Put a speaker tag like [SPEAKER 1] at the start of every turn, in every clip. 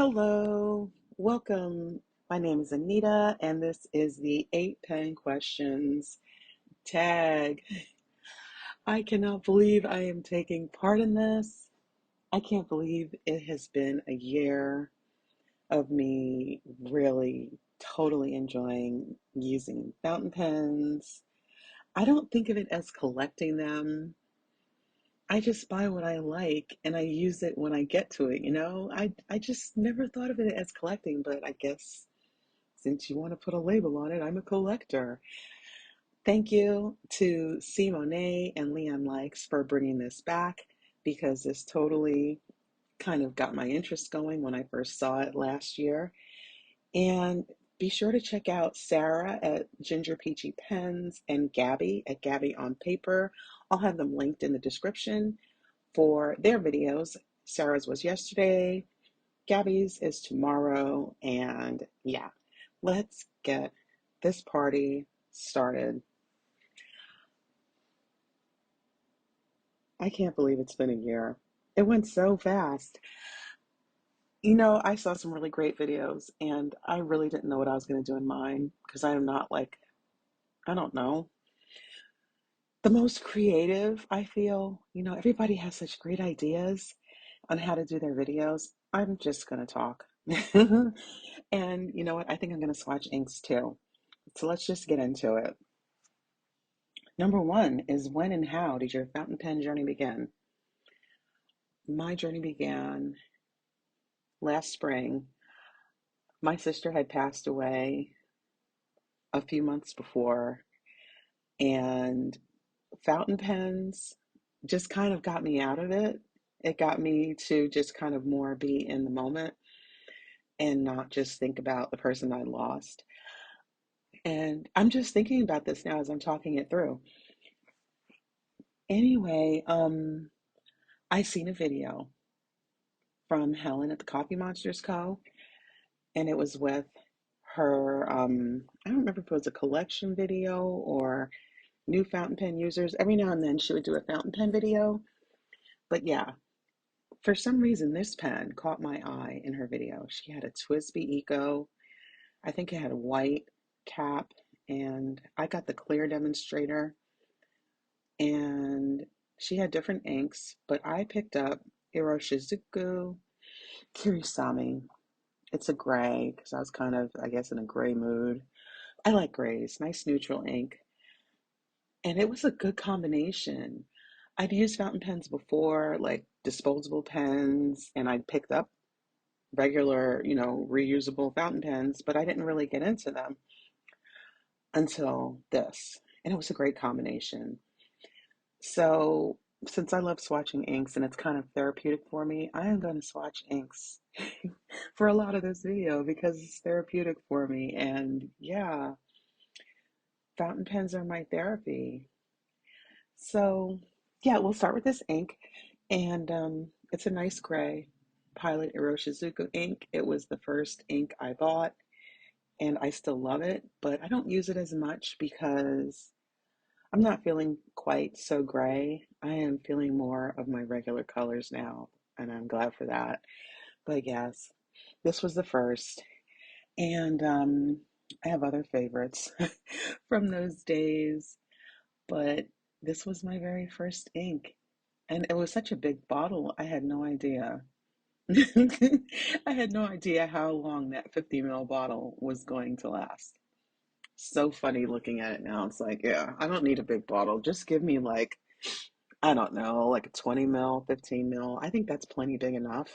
[SPEAKER 1] Hello, welcome. My name is Anita, and this is the 8 pen questions tag. I cannot believe I am taking part in this. I can't believe it has been a year of me really totally enjoying using fountain pens. I don't think of it as collecting them. I just buy what I like and I use it when I get to it. I just never thought of it as collecting, but I guess since you want to put a label on it, I'm a collector. Thank you to Simone and Leon Likes for bringing this back because this totally kind of got my interest going when I first saw it last year. And be sure to check out Sarah at Ginger Peachy Pens and Gabby at Gabby on Paper. I'll have them linked in the description for their videos. Sarah's was yesterday, Gabby's is tomorrow, and yeah, let's get this party started. I can't believe it's been a year. It went so fast. I saw some really great videos, and I really didn't know what I was going to do in mine because I am not like, I don't know, the most creative, I feel. Everybody has such great ideas on how to do their videos. I'm just going to talk. And you know what? I think I'm going to swatch inks too. So let's just get into it. Number one is, when and how did your fountain pen journey begin? My journey began last spring. My sister had passed away a few months before, and fountain pens just kind of got me out of it. It got me to just kind of more be in the moment and not just think about the person I lost. And I'm just thinking about this now as I'm talking it through. Anyway, I seen a video from Helen at the Coffee Monsters Co. And it was with her, I don't remember if it was a collection video or new fountain pen users. Every now and then she would do a fountain pen video. But yeah, for some reason, this pen caught my eye in her video. She had a Twisby Eco. I think it had a white cap, and I got the clear demonstrator. And she had different inks, but I picked up Iroshizuku Kirisami. It's a gray because I was kind of, I guess, in a gray mood. I like grays, nice neutral ink. And it was a good combination. I'd used fountain pens before, like disposable pens, and I'd picked up regular, reusable fountain pens, but I didn't really get into them until this. And it was a great combination. So, since I love swatching inks and it's kind of therapeutic for me, I am going to swatch inks for a lot of this video because it's therapeutic for me. And yeah, fountain pens are my therapy. So, yeah, we'll start with this ink. And it's a nice gray Pilot Iroshizuku ink. It was the first ink I bought, and I still love it, but I don't use it as much because I'm not feeling quite so gray. I am feeling more of my regular colors now, and I'm glad for that. But yes, this was the first. And I have other favorites from those days, but this was my very first ink. And it was such a big bottle, I had no idea. I had no idea how long that 50 ml bottle was going to last. So funny looking at it now. It's like, yeah, I don't need a big bottle. Just give me like, I don't know, like a 20 ml, 15 ml. I think that's plenty big enough.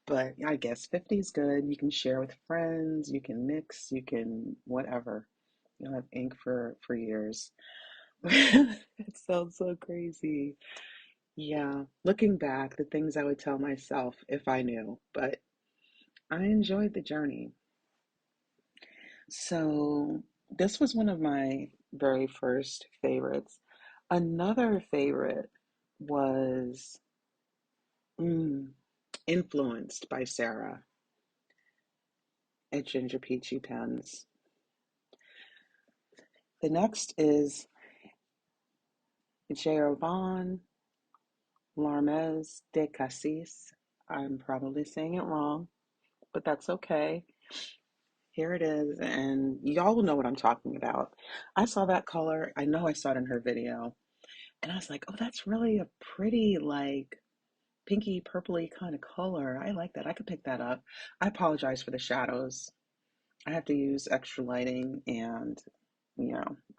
[SPEAKER 1] But I guess 50 is good. You can share with friends, you can mix, you can whatever. You'll have ink for years. It sounds so crazy. Yeah, looking back, the things I would tell myself if I knew, but I enjoyed the journey. So, this was one of my very first favorites. Another favorite was mm, influenced by Sarah at Ginger Peachy Pens. The next is Jerovan Larmez de Cassis. I'm probably saying it wrong, but that's okay. Here it is, and y'all will know what I'm talking about. I saw that color. I know I saw it in her video, and I was like, oh, that's really a pretty, like, pinky purpley kind of color. I like that. I could pick that up. I apologize for the shadows. I have to use extra lighting, and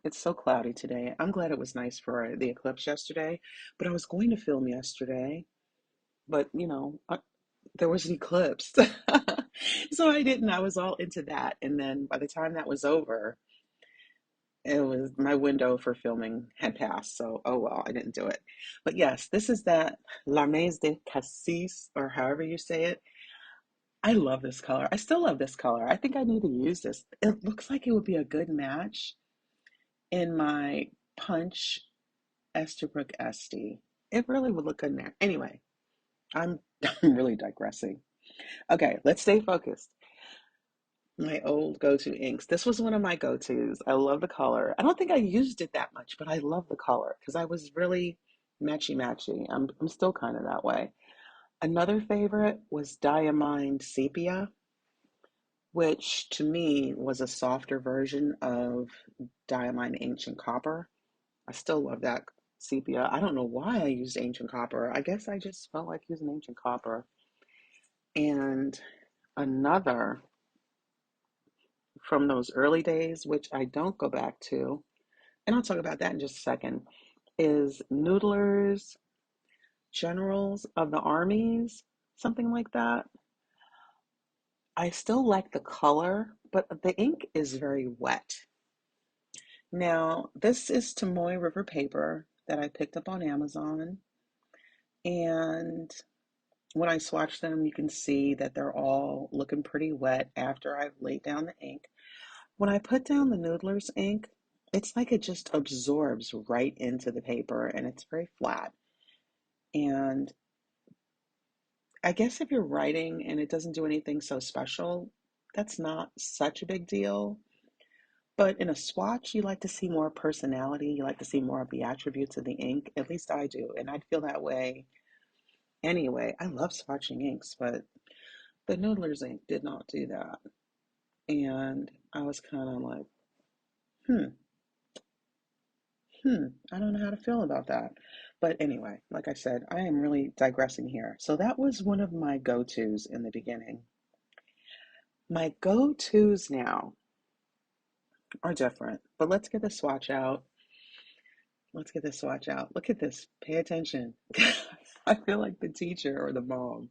[SPEAKER 1] it's so cloudy today. I'm glad it was nice for the eclipse yesterday, but I was going to film yesterday, but there was an eclipse. So I didn't. I was all into that. And then by the time that was over, it was my window for filming had passed. So, oh well, I didn't do it. But yes, this is that Larmes de Cassis, or however you say it. I love this color. I still love this color. I think I need to use this. It looks like it would be a good match in my Punch Esterbrook Esty. It really would look good in there. Anyway, I'm I'm really digressing. Okay, let's stay focused. My old go-to inks. This was one of my go-tos. I love the color. I don't think I used it that much, but I love the color because I was really matchy-matchy. I'm still kind of that way. Another favorite was Diamine Sepia, which to me was a softer version of Diamine Ancient Copper. I still love that sepia. I don't know why I used Ancient Copper. I guess I just felt like using Ancient Copper. And another from those early days, which I don't go back to, and I'll talk about that in just a second, is Noodler's Generals of the Armies, something like that. I still like the color, but the ink is very wet. Now, this is Tomoe River paper that I picked up on Amazon, and when I swatch them, you can see that they're all looking pretty wet after I've laid down the ink. When I put down the Noodler's ink, it's like it just absorbs right into the paper and it's very flat. And I guess if you're writing and it doesn't do anything so special, that's not such a big deal. But in a swatch, you like to see more personality. You like to see more of the attributes of the ink. At least I do. And I'd feel that way anyway. I love swatching inks, but the Noodler's ink did not do that. And I was kind of like, hmm, I don't know how to feel about that. But anyway, like I said, I am really digressing here. So that was one of my go-tos in the beginning. My go-tos now are different, but let's get the swatch out. Let's get this swatch out. Look at this. Pay attention. I feel like the teacher or the mom.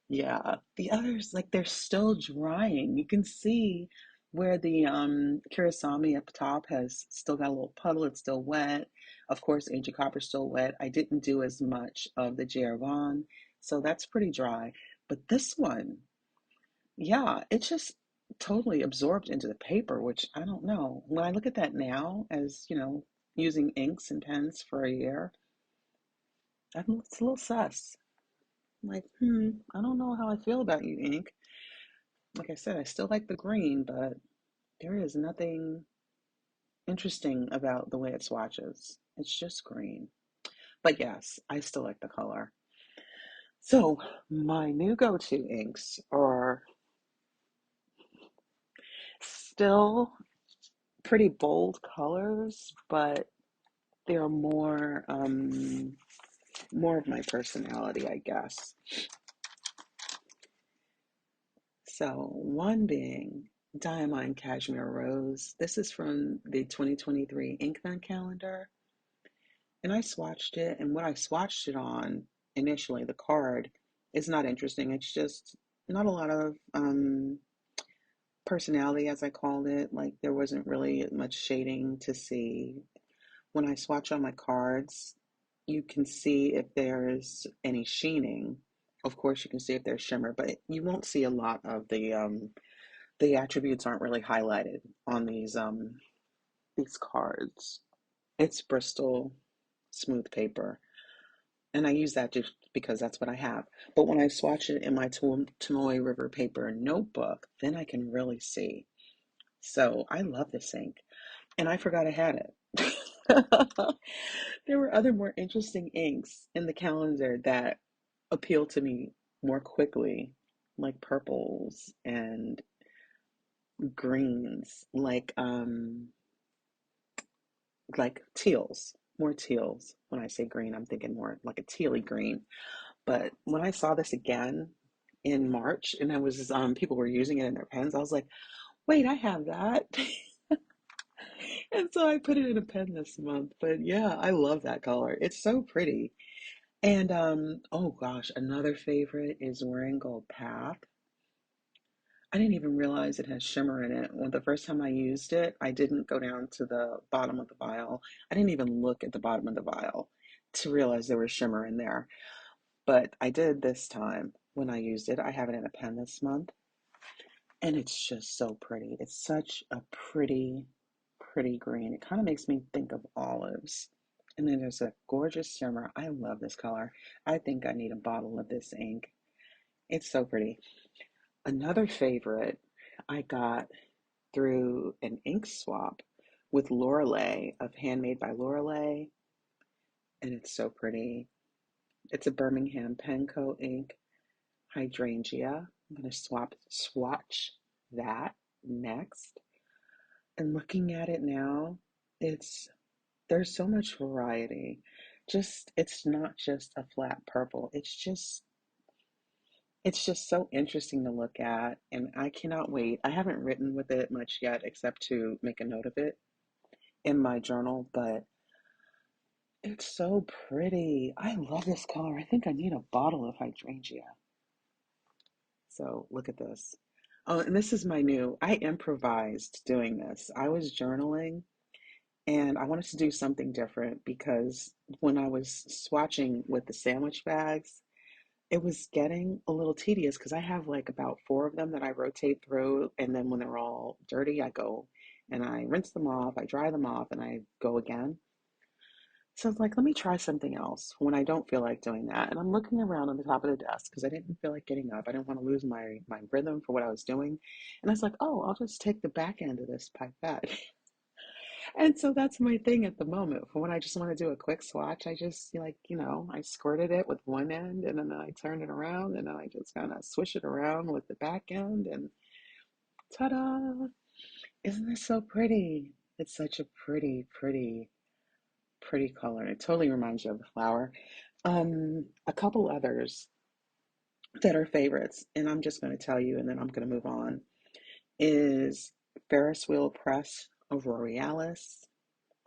[SPEAKER 1] Yeah. The others, like they're still drying. You can see where the Kurosami up top has still got a little puddle. It's still wet. Of course, Ancient Copper's still wet. I didn't do as much of the Jerovan, so that's pretty dry. But this one, yeah, it's just totally absorbed into the paper, which I don't know. When I look at that now, as using inks and pens for a year, it's a little sus. I'm like, I don't know how I feel about you, ink. Like I said, I still like the green, but there is nothing interesting about the way it swatches. It's just green. But yes, I still like the color. So my new go-to inks are still pretty bold colors, but they're more of my personality, I guess. So one being Diamine Cashmere Rose. This is from the 2023 Inkman calendar. And I swatched it, and what I swatched it on initially, the card, is not interesting. It's just not a lot of personality, as I called it. Like there wasn't really much shading to see. When I swatch on my cards, you can see if there's any sheening. Of course, you can see if there's shimmer, but you won't see a lot of the attributes aren't really highlighted on these cards. It's Bristol smooth paper, and I use that just because that's what I have. But when I swatch it in my Tomoe River paper notebook, then I can really see. So I love this ink, and I forgot I had it. There were other more interesting inks in the calendar that appeal to me more quickly. like purples and greens, like teals, more teals. When I say green, I'm thinking more like a tealy green. But when I saw this again in March, and I was people were using it in their pens, I was like, wait, I have that. And so I put it in a pen this month. But yeah, I love that color. It's so pretty. And oh gosh, another favorite is Wearing Gold Path. I didn't even realize it has shimmer in it. When the first time I used it, I didn't go down to the bottom of the vial. I didn't even look at the bottom of the vial to realize there was shimmer in there. But I did this time when I used it. I have it in a pen this month, and it's just so pretty. It's such a pretty, pretty green. It kind of makes me think of olives. And then there's a gorgeous shimmer. I love this color. I think I need a bottle of this ink. It's so pretty. Another favorite I got through an ink swap with Lorelei of Handmade by Lorelei, and it's so pretty. It's a Birmingham Penco ink, hydrangea. I'm going to swatch that next. And looking at it now, it's there's so much variety. Just it's not just a flat purple. It's just so interesting to look at, and I cannot wait. I haven't written with it much yet except to make a note of it in my journal, but it's so pretty. I love this color. I think I need a bottle of hydrangea. So look at this. Oh, and this is my new, I improvised doing this. I was journaling and I wanted to do something different because when I was swatching with the sandwich bags, it was getting a little tedious because I have like about four of them that I rotate through. And then when they're all dirty, I go and I rinse them off, I dry them off, and I go again. So it's like, let me try something else when I don't feel like doing that. And I'm looking around on the top of the desk because I didn't feel like getting up. I didn't want to lose my rhythm for what I was doing. And I was like, oh, I'll just take the back end of this pipette. And so that's my thing at the moment. For when I just want to do a quick swatch, I just like, I squirted it with one end and then I turned it around and then I just kind of swish it around with the back end and ta-da! Isn't this so pretty? It's such a pretty, pretty, pretty color. It totally reminds you of the flower. A couple others that are favorites, and I'm just going to tell you and then I'm going to move on, is Ferris Wheel Press of Royalis,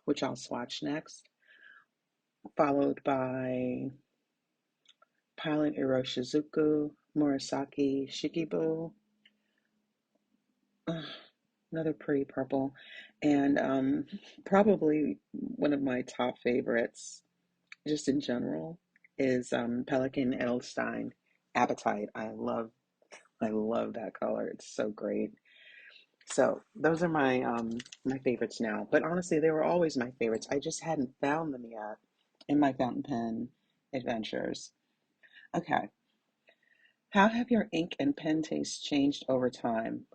[SPEAKER 1] which I'll swatch next, followed by Pilot Iroshizuku Murasaki Shikibu, uh, another pretty purple, and probably one of my top favorites, just in general, is Pelikan Edelstein Appetite. I love that color. It's so great. So those are my favorites now. But honestly, they were always my favorites. I just hadn't found them yet in my fountain pen adventures. Okay. How have your ink and pen tastes changed over time?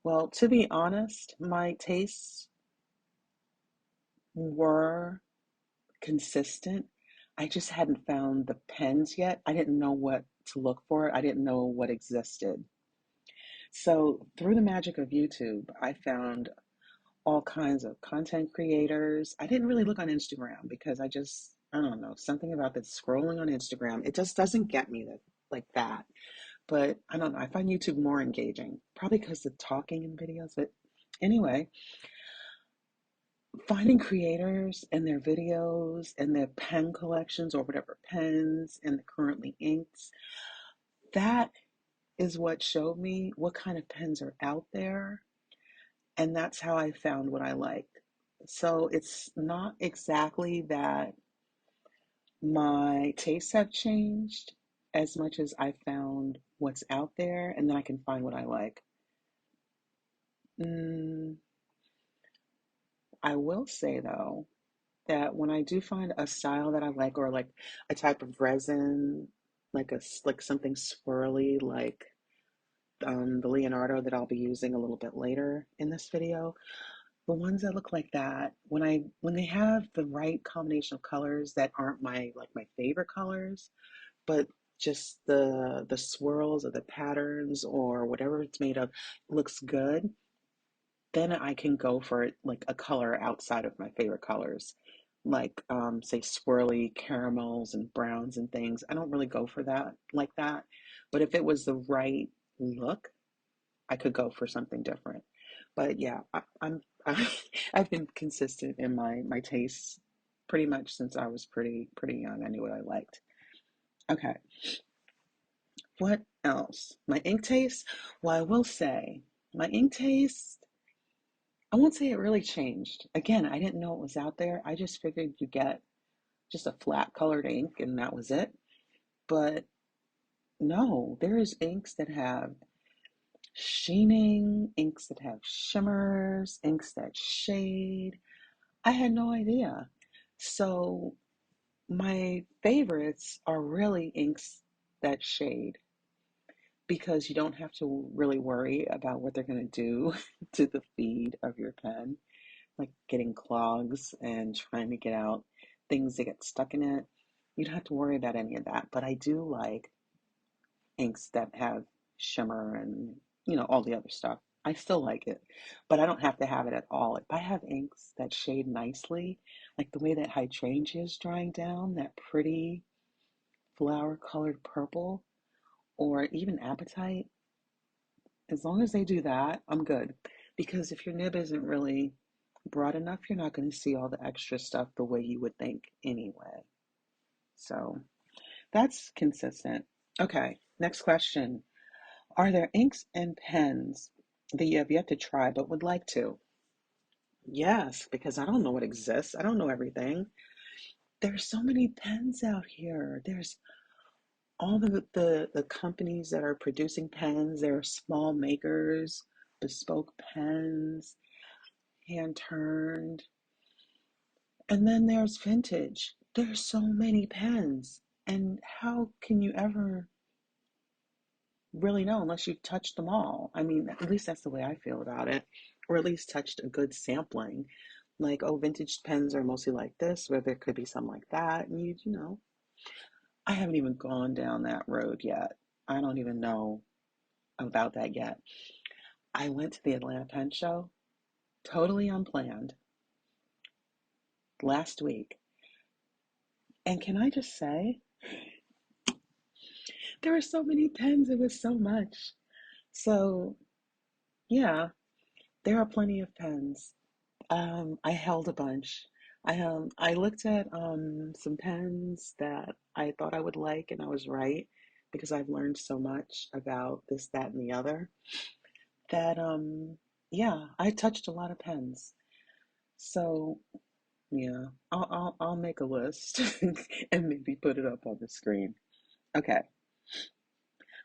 [SPEAKER 1] Well, to be honest, my tastes were consistent. I just hadn't found the pens yet. I didn't know what to look for. I didn't know what existed. So through the magic of YouTube, I found all kinds of content creators. I didn't really look on Instagram because I don't know, something about that scrolling on Instagram, it just doesn't get me that like that. But I don't know, I find YouTube more engaging, probably because the talking in videos. But anyway, finding creators and their videos and their pen collections or whatever pens and the currently inks, that is what showed me what kind of pens are out there. And that's how I found what I liked. So it's not exactly that my tastes have changed as much as I found what's out there and then I can find what I like. Mm, I will say though that when I do find a style that I like or like a type of resin, like something swirly like the Leonardo that I'll be using a little bit later in this video, the ones that look like that, when they have the right combination of colors that aren't my favorite colors, but just the swirls or the patterns or whatever it's made of looks good, then I can go for it like a color outside of my favorite colors. Like say swirly caramels and browns and things. I don't really go for that like that. But if it was the right look, I could go for something different. But yeah, I've been consistent in my tastes pretty much since I was pretty young. I knew what I liked. Okay, what else? My ink taste? Well, I will say my ink taste, I won't say it really changed. Again, I didn't know it was out there. I just figured you get just a flat colored ink and that was it. But no, there's inks that have sheening, inks that have shimmers, inks that shade. I had no idea. So my favorites are really inks that shade because you don't have to really worry about what they're going to do to the feed of your pen, like getting clogs and trying to get out things that get stuck in it. You don't have to worry about any of that. But I do like inks that have shimmer and, all the other stuff. I still like it, but I don't have to have it at all. If I have inks that shade nicely, like the way that hydrangea is drying down, that pretty flower colored purple, or even apatite, as long as they do that, I'm good. Because if your nib isn't really broad enough, you're not going to see all the extra stuff the way you would think anyway. So that's consistent. Okay, next question. Are there inks and pens that you have yet to try but would like to? Yes, because I don't know what exists. I don't know everything. There's so many pens out here. There's all the companies that are producing pens. There are small makers, bespoke pens, hand turned. And then there's vintage. There's so many pens. And how can you ever really know unless you've touched them all? I mean, at least that's the way I feel about it, or at least touched a good sampling. Like, oh, vintage pens are mostly like this, where there could be some like that. And I haven't even gone down that road yet. I don't even know about that yet. I went to the Atlanta Pen Show, totally unplanned, last week. And can I just say, there were so many pens, it was so much. So, yeah, there are plenty of pens. I held a bunch. I looked at some pens that I thought I would like, and I was right because I've learned so much about this, that, and the other. That yeah, I touched a lot of pens. So yeah, I'll make a list and maybe put it up on the screen. Okay,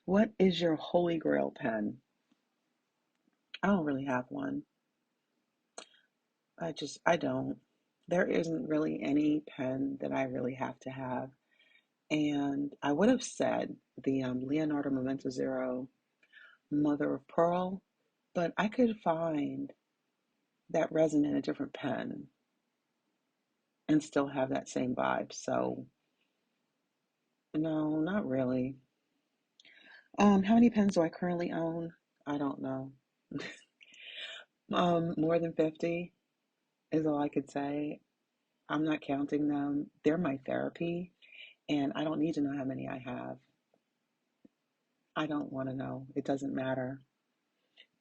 [SPEAKER 1] what is your Holy Grail pen? I don't really have one. I don't. There isn't really any pen that I really have to have. And I would have said the Leonardo Momento Zero Mother of Pearl, but I could find that resin in a different pen and still have that same vibe. So, no, not really. How many pens do I currently own? I don't know. More than 50 is all I could say. I'm not counting them. They're my therapy, and I don't need to know how many I have. I don't want to know. It doesn't matter.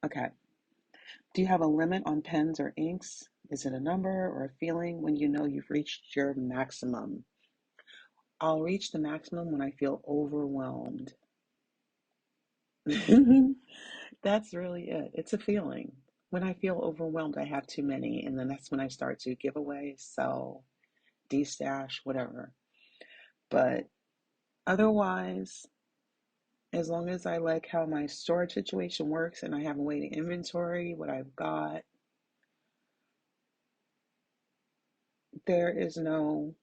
[SPEAKER 1] Okay. Do you have a limit on pens or inks? Is it a number or a feeling when you know you've reached your maximum? I'll reach the maximum when I feel overwhelmed. That's really it. It's a feeling. When I feel overwhelmed, I have too many, and then that's when I start to give away, sell, destash, whatever. But otherwise, as long as I like how my storage situation works and I have a way to inventory what I've got, there is no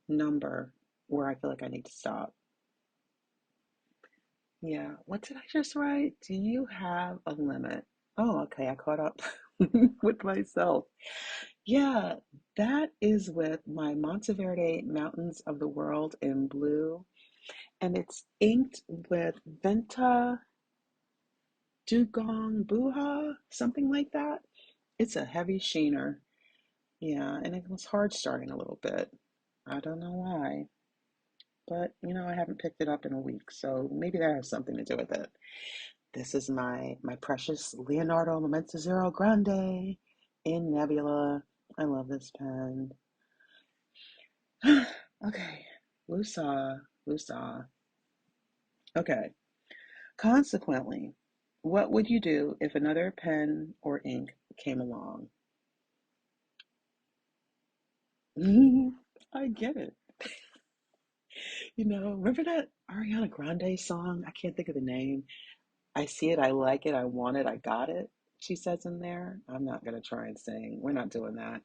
[SPEAKER 1] number where I feel like I need to stop. Yeah. What did I just write? Do you have a limit? Oh, okay. I caught up with myself. Yeah, that is with my Monteverde Mountains of the World in blue, and it's inked with Venta Dugong Buha, something like that. It's a heavy sheener. Yeah, and it was hard starting a little bit. I don't know why, but I haven't picked it up in a week, so maybe that has something to do with it. This is my precious Leonardo Momento Zero Grande in Nebula. I love this pen. Okay, woosah, woosah. Okay, consequently, what would you do if another pen or ink came along? I get it. Remember that Ariana Grande song? I can't think of the name. I see it, I like it, I want it, I got it. She says in there. I'm not gonna try and sing. We're not doing that.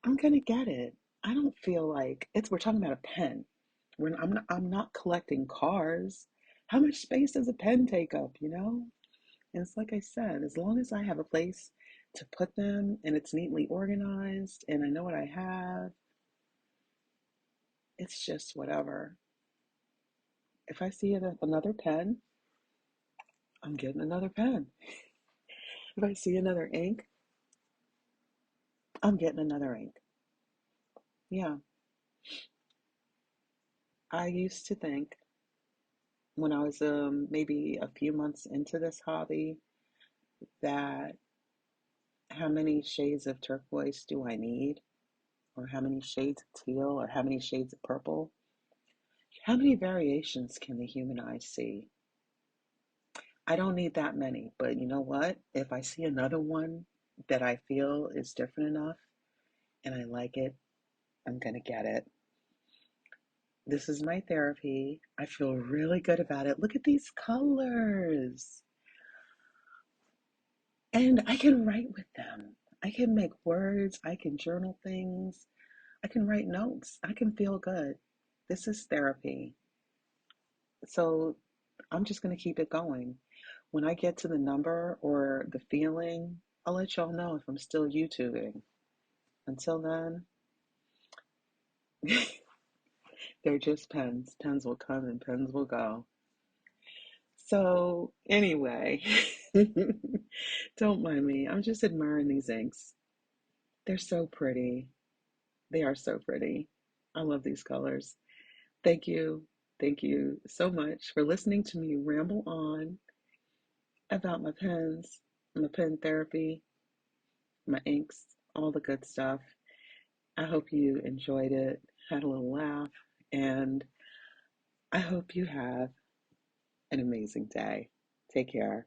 [SPEAKER 1] I'm gonna get it. I don't feel like we're talking about a pen. I'm not collecting cars. How much space does a pen take up? And it's like I said, as long as I have a place to put them and it's neatly organized and I know what I have, it's just whatever. If I see another pen, I'm getting another pen. If I see another ink, I'm getting another ink. Yeah, I used to think when I was maybe a few months into this hobby that how many shades of turquoise do I need? Or how many shades of teal? Or how many shades of purple? How many variations can the human eye see? I don't need that many, but you know what? If I see another one that I feel is different enough and I like it, I'm going to get it. This is my therapy. I feel really good about it. Look at these colors. And I can write with them. I can make words. I can journal things. I can write notes. I can feel good. This is therapy. So I'm just going to keep it going. When I get to the number or the feeling, I'll let y'all know if I'm still YouTubing. Until then, they're just pens. Pens will come and pens will go. So, anyway, don't mind me. I'm just admiring these inks. They're so pretty. They are so pretty. I love these colors. Thank you. Thank you so much for listening to me ramble on about my pens, my pen therapy, my inks, all the good stuff. I hope you enjoyed it, had a little laugh, and I hope you have an amazing day. Take care.